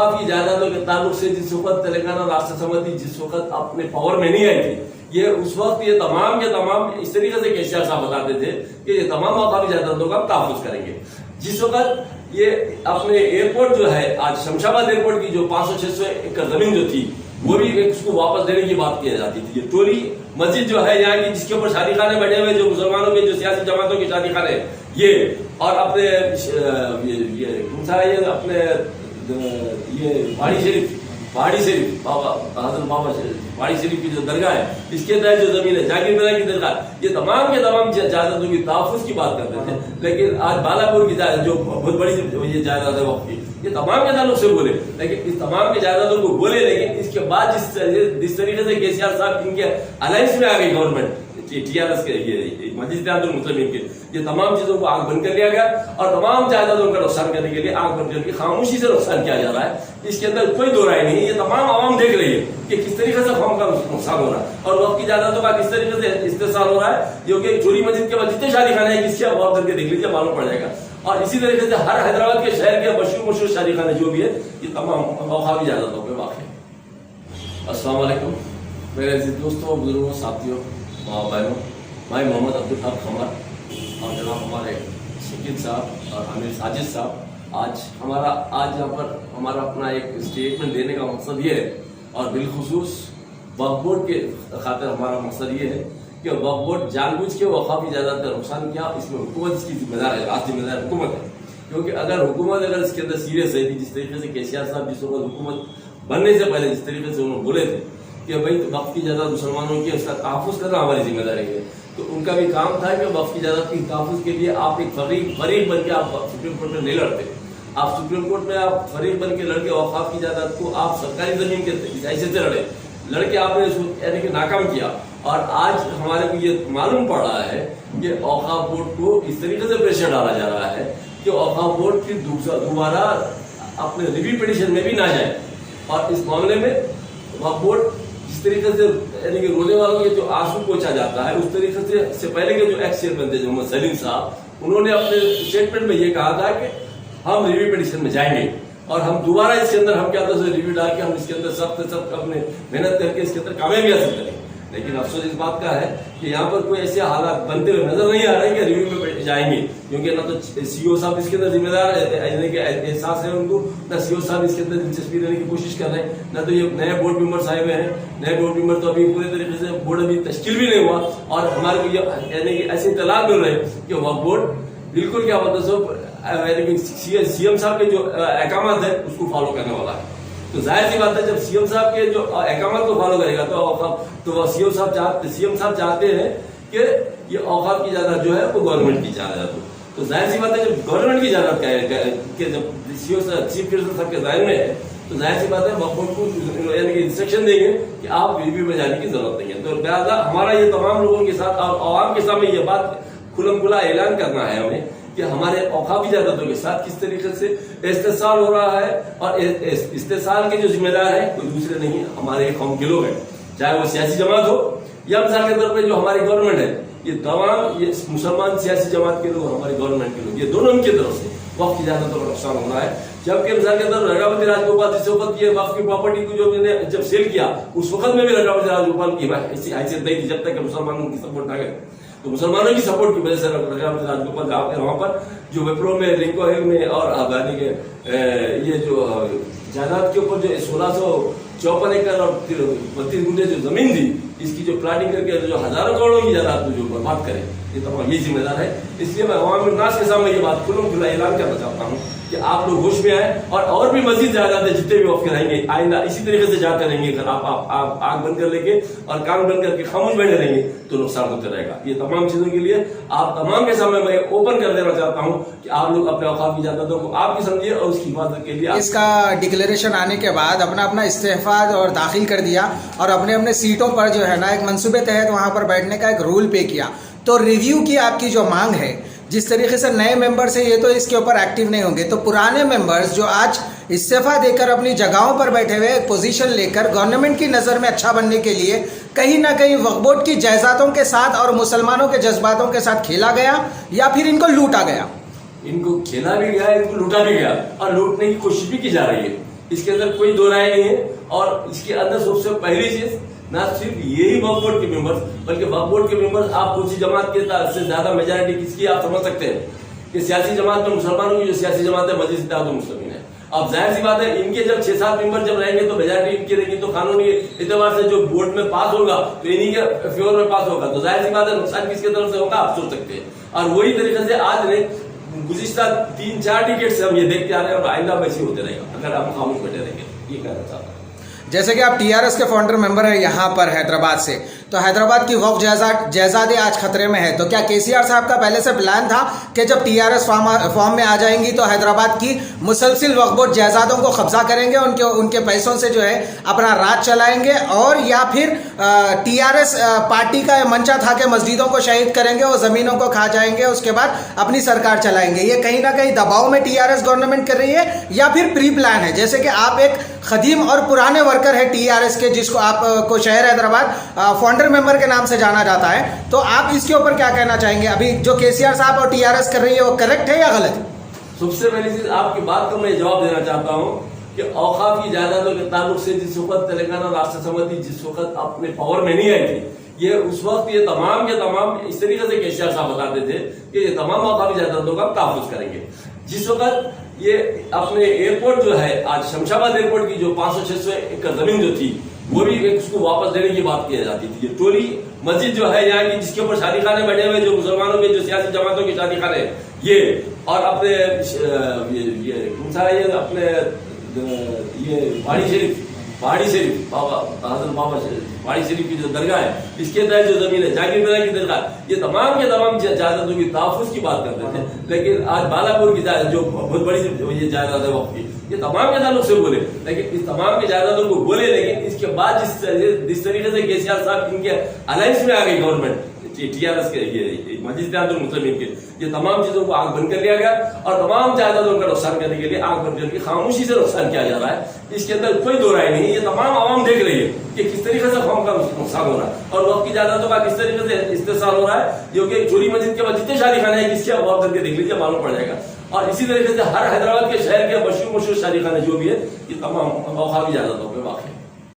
औकाफ की जायदादों के ताल्लुक से जिस वक्त तेलंगाना राष्ट्र समिति जिस वक्त अपने पावर में नहीं आई थी, ये उस वक्त ये तमाम के तमाम इस तरीके से केसीआर साहब बताते थे कि ये तमाम औकाफी जायदादों का तहफ़्फ़ुज़ करेंगे। जिस वक्त ये अपने एयरपोर्ट जो है, आज शमशाबाद एयरपोर्ट की जो 500-600 एकड़ जमीन जो थी, वो भी उसको वापस देने की बात की जाती थी। ये टोली मस्जिद जो है यहाँ की, जिसके ऊपर शादी खाने बैठे हुए जो मुसलमानों के जो सियासी जमातों के शादी खाने, ये और अपने ये कौन सा ये अपने ये पहाड़ी शरीफ बाबा हजरत बाबा पहाड़ी शरीफ की जो दरगाह है, इसके तहत जो जमीन है, जाकिर मियां की दरगाह, ये तमाम के तमाम जायदादों की तहफ़्फ़ुज़ की बात करते थे। लेकिन आज बालापुर की जो बहुत बड़ी ये जायदाद है वक्त की, ये तमाम के ताल्लुक से बोले, लेकिन इस तमाम के जायदादों को बोले, लेकिन इसके बाद जिस तरीके से केसीआर साहब इनके अलायंस में आ गई गवर्नमेंट टीआरएस के, ये मजलिस इत्तेहादुल मुस्लिमीन के, ये तमाम चीजों को आंख बंद कर लिया गया और तमाम जायदादों का नुकसान करने के लिए आंख बंद करके खामोशी से नुकसान किया जा रहा है। इसके अंदर कोई दो राय नहीं है। ये तमाम आवाम देख रही है कि किस तरीके से कौम का नुकसान हो रहा है और वक्त की जायदादों का किस तरीके से इस्तेसाल हो रहा है, जो कि चोरी मस्जिद के बाद जितने शादी खाने हैं, किसके गौर करके देख लीजिए, मालूम पड़ जाएगा। और इसी तरीके से हर हैदराबाद के शहर के मशहूर शादी खाने जो भी है, ये तमाम औकाफी जायदादों पे वाक़ है। अस्सलाम वालेकुम मेरे अजीज दोस्तों, बुजुर्गों, साथियों, माँ बहनों, मैं मोहम्मद अब्दुल हक खमर और जनाब हमारे शकील साहब और आमिर साजिद साहब, आज यहाँ पर हमारा अपना एक स्टेटमेंट देने का मकसद ये है, और बिलखुसूस वक्फ बोर्ड के खातिर हमारा मकसद ये है कि वक्फ बोर्ड जानबूझ के वक़ाफी जायदाद का नुकसान किया, इसमें हुकूमत इसकी जिम्मेदार है, राज जिम्मेदार हुकूमत है। क्योंकि अगर हुकूमत इसके अंदर सीरियस है, जिस तरीके से केसीआर साहब जिस वक्त हुकूमत बनने से पहले जिस तरीके से उन्होंने बोले थे कि भाई वक्फ की जायदाद मुसलमानों की, उसका तहफ़्फ़ुज़ करना हमारी जिम्मेदारी है, तो उनका भी काम था कि वक्फ की जायदाद की तहफ़्फ़ुज़ के लिए आप एक फरीक बन के आप सुप्रीम कोर्ट में नहीं लड़ते, आप सुप्रीम कोर्ट में आप फरीक बन के लड़के औकाफ की जायदाद को आप सरकारी जमीन के ऐसे से लड़के आपने यानी कि नाकाम किया। और आज हमारे को ये मालूम पड़ रहा है कि औकाफ बोर्ड को इस तरीके से प्रेशर डाला जा रहा है कि औकाफ बोर्ड की दोबारा अपने रिव्यू पिटीशन में भी ना जाए, और इस मामले में वक्फ बोर्ड जिस तरीके से यानी कि रोने वालों के जो आंसू पोंछा जाता है, उस तरीके से पहले के जो एक्स चेयरमैन थे मोहम्मद सलीम साहब, उन्होंने अपने स्टेटमेंट में ये कहा था कि हम रिव्यू पिटीशन में जाएंगे और हम दोबारा इसके अंदर हम क्या रिव्यू डाल के हम इसके अंदर सब अपने मेहनत करके इसके अंदर कामयाबी हासिल करेंगे। लेकिन अफसोस इस बात का है कि यहाँ पर कोई ऐसे हालात बनते हुए नजर नहीं आ रहे कि रिव्यू में जाएंगे, क्योंकि ना तो सीओ साहब इसके अंदर जिम्मेदार एहसास है उनको, ना सीओ साहब इसके अंदर दिलचस्पी लेने की कोशिश कर रहे हैं, ना तो ये नए बोर्ड मेंबर्स आए हुए हैं। नए बोर्ड मेंबर तो अभी पूरे तरीके से बोर्ड अभी तश्कील भी नहीं हुआ, और हमारे को यानी कि ऐसे इत्तलात मिल रहे हैं कि वह बोर्ड बिल्कुल क्या मतलब सीएम साहब के जो अहकामात है उसको फॉलो करने वाला है। तो जाहिर सी बात है, जब सीएम साहब के जो अहकामात को फॉलो करेगा तो सीएम साहब चाहते हैं कि ये औकाफ की जायदाद जो है वो गवर्नमेंट की जायदाद हो। तो जाहिर सी बात है, जब गवर्नमेंट की जायदाद का जब चीफ मिनिस्टर साहब के दायरे में है, तो जाहिर सी बात है वक्फ बोर्ड को यानी कि इंस्ट्रक्शन देंगे कि आप रिव्यू में जाने की जरूरत नहीं है। तो लिहाजा हमारा ये तमाम लोगों के साथ और आवाम के सामने ये बात खुलम खुला ऐलान करना है हमें कि हमारे औकाफी जायदादों के साथ किस तरीके से इस्तेसाल हो रहा है, और इस्तेसाल के जो जिम्मेदार है कोई दूसरे नहीं, हमारे कौम के लोग हैं, चाहे वो सियासी जमात हो या मिसाल के तौर पर जो हमारी गवर्नमेंट है, ये तमाम ये मुसलमान सियासी जमात के लोग, हमारी गवर्नमेंट के लोग, ये दोनों उनकी तरफ से वक्फ की जायदादों का नुकसान हो रहा है। जबकि मिसाल के अंदर रघावती राजगोपाल जिस वक्त ये वक्फ की प्रॉपर्टी को जो मैंने जब सेल किया, उस वक्त में भी रघावती राजगोपाल की हैसियत नहीं थी, जब तक मुसलमानों की सपोर्ट ना करे। तो मुसलमानों की सपोर्ट की वजह से रघावती राजगोपाल वहां पर जो विप्रो में, रिंको हिल में और यानी के ये जो जायदाद के ऊपर जो 1654 एकड़ और 32 गुंठे जो जमीन थी, इसकी जो प्लाटिंग करके जो हजारों करोड़ों की जायदाद जो बर्बाद करे, ये तमाम ये जिम्मेदार है। इसलिए मैं अवाम नास के सामने ये बात खुल्लम खुला ऐलान करना चाहता हूँ कि आप लोग होश में आए, और भी मजीद जायदाद जितने भी वक्फ रहेंगे आइंदा इसी तरीके से जाते रहेंगे। अगर आप आग बंद कर लेंगे और कान बंद करके खामोश बैठे रहेंगे तो नुकसान होते रहेगा। ये तमाम चीजों के लिए आप तमाम के सामने मैं ओपन कर देना चाहता हूँ कि आप लोग अपने औकाफ की जायदादों को आप भी समझिए और उसकी हिफाजत के लिए इसका डिक्लेरेशन आने के बाद अपना इस्तीफा और दाखिल कर दिया, और अपने सीटों पर जो है ना एक मंसूबे तहत वहां पर बैठने का एक रूल पे किया। तो रिव्यू की आपकी जो मांग है, जिस तरीके से नए मेंबर्स हैं ये तो इसके ऊपर एक्टिव नहीं होंगे, तो पुराने मेंबर्स जो आज इस्तीफा देकर अपनी जगहों पर बैठे हुए एक पोजीशन लेकर गवर्नमेंट की नज़र में अच्छा बनने के लिए कहीं ना कहीं वक्फ बोर्ड की जायदादों के साथ और मुसलमानों के जज्बातों के साथ खेला गया, या फिर इनको लूटा गया? इनको खेला भी गया, इनको लूटा भी गया, और लूटने की कोशिश भी की जा रही है। اس کے اندر کوئی دو رائے نہیں ہے. اور اس کے اندر سب سے پہلی چیز نہ صرف یہی وقف بورڈ کے ممبرز بلکہ وقف بورڈ کے ممبرز آپ کسی جماعت کے سے زیادہ میجارٹی کس کی آپ سمجھ سکتے ہیں کہ سیاسی جماعت میں مسلمانوں کی جو سیاسی جماعت ہے مجلس اتحاد المسلمین ہے. اب ظاہر سی بات ہے ان کے جب 6-7 ممبر جب رہیں گے تو میجارٹی ان کی رہے گی تو قانونی اعتبار سے جو بورڈ میں پاس ہوگا تو انہی کے فیور میں پاس ہوگا. تو ظاہر سی بات ہے نقصان کس کی طرف سے ہوگا آپ سوچ سکتے ہیں. اور وہی طریقے سے آج نے گزشتہ 3-4 ڈیکیڈ سے ہم یہ دیکھتے آ رہے ہیں اور آئندہ ویسے ہوتے رہے گا اگر آپ خاموش بیٹھے رہیں گے. یہ کہنا چاہتا ہوں. جیسے کہ آپ ٹی آر ایس کے فاؤنڈر ممبر ہیں یہاں پر حیدرآباد سے, تو حیدرآباد کی وقف جائیدادیں آج خطرے میں ہے, تو کیا کے سی آر صاحب کا پہلے سے پلان تھا کہ جب ٹی آر ایس فارم میں آ جائیں گی تو حیدرآباد کی مسلسل وقف بورڈ جائیدادوں کو قبضہ کریں گے, ان کے پیسوں سے جو ہے اپنا راج چلائیں گے, اور یا پھر ٹی آر ایس پارٹی کا یہ منشا تھا کہ مسجدوں کو شہید کریں گے اور زمینوں کو کھا جائیں گے, اس کے بعد اپنی سرکار چلائیں گے. یہ کہیں نہ کہیں دباؤ میں ٹی آر ایس گورنمنٹ کر رہی ہے یا پھر پری پلان ہے؟ جیسے کہ آپ ایک قدیم اور پرانے ورکر ہے ٹی آر ایس کے, جس کو آپ کو شہر حیدرآباد فاؤنڈر ممبر کے نام سے جانا جاتا ہے, تو آپ اس کے اوپر کیا کہنا چاہیں گے؟ ابھی جو کے سی آر صاحب اور ٹی آر ایس کر رہی ہے وہ کریکٹ ہے یا غلط ہے؟ سب سے پہلی چیز آپ کی بات کو میں جواب دینا چاہتا ہوں کہ اوقاف کی جائیدادوں کے تعلق سے جس وقت تلنگانہ راشٹر سمیتی جس وقت اپنے پاور میں نہیں آئی تھی, یہ اس وقت یہ تمام کے تمام اس طریقے سے کے سی آر صاحب بتاتے تھے کہ یہ تمام اوقافی جائیدادوں کا تحفظ کریں گے. جس وقت یہ اپنے ایئرپورٹ جو ہے آج شمشاباد ایئرپورٹ کی جو 500-600 ایکڑ زمین جو تھی وہ بھی اس کو واپس دینے کی بات کی جاتی تھی. یہ ٹولی مسجد جو ہے یہاں کی جس کے اوپر شادی خانے بیٹھے ہوئے جو مسلمانوں کے جو سیاسی جماعتوں کے شادی خانے یہ, اور اپنے یہ اپنے یہ پہاڑی شریف بابا حضرت بابا پہاڑی شریف کی جو درگاہ ہے اس کے تحت جو زمین ہے جاگیر بلا کی درگاہ, یہ تمام کے تمام جائیدادوں کی تحفظ کی بات کرتے تھے. لیکن آج بالاپور کی جو بہت بڑی یہ جائیداد ہے وقت کی, یہ تمام کے تعلق سے بولے, لیکن اس تمام کے جائیدادوں کو بولے, لیکن اس کے بعد جس طریقے سے کے سی آر صاحب ان کے الائنس میں آ گئی گورنمنٹ ٹی آر ایس کے یہ مجلس اتحاد المسلمین کے, یہ تمام چیزوں کو آنکھ بند کر لیا گیا اور تمام جائیدادوں کا نقصان کرنے کے لیے آنکھ بند کر کے خاموشی سے نقصان کیا جا رہا ہے. اس کے اندر کوئی دو رائے نہیں. یہ تمام عوام دیکھ رہی ہے کہ کس طریقے سے قوم کا نقصان ہو رہا ہے اور وقت کی جائیدادوں کا کس طریقے سے استحصال ہو رہا ہے. جو کہ چوری مسجد کے بعد جتنے شادی خانے ہیں کس کے غور کر کے دیکھ لیجیے معلوم پڑ جائے گا. اور اسی طریقے سے ہر حیدرآباد کے شہر کے مشہور شادی خانے جو بھی ہے یہ تمام اوقافی جائیدادوں پہ واقع ہے.